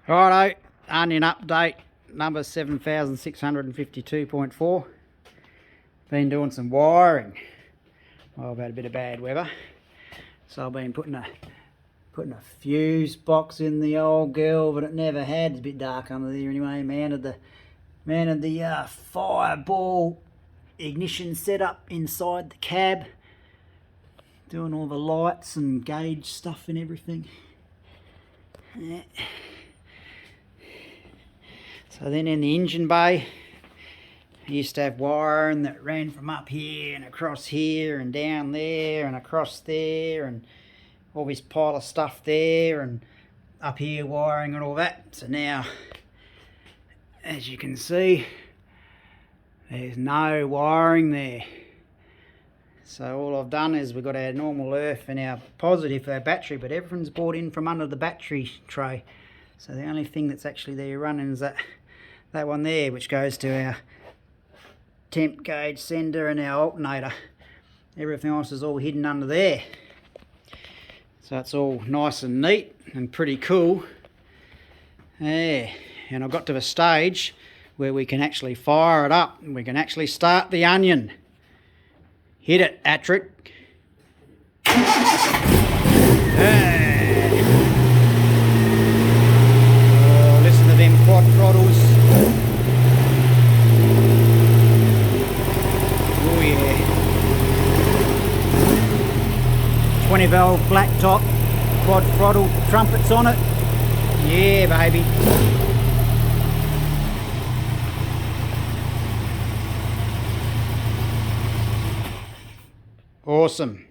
Righto, onion update number 7652.4. Been doing some wiring. Well, I've had a bit of bad weather, so I've been putting a fuse box in the old girl, but it never had. It's a bit dark under there anyway. Mounted the fireball ignition setup inside the cab, doing all the lights and gauge stuff and everything. Yeah. So then in the engine bay, I used to have wiring that ran from up here and across here and down there and across there and all this pile of stuff there and up here wiring and all that. So now, as you can see, there's no wiring there. So all I've done is we've got our normal earth and our positive for our battery, but everything's brought in from under the battery tray. So the only thing that's actually there running is that one there, which goes to our temp gauge sender and our alternator. Everything else is all hidden under there. So it's all nice and neat and pretty cool. Yeah, and I've got to the stage where we can actually fire it up and we can actually start the onion. Hit it, Atrick. Hey. Oh, listen to them quad throttles. Oh yeah. 20 valve black top, quad throttle trumpets on it. Yeah, baby. Awesome.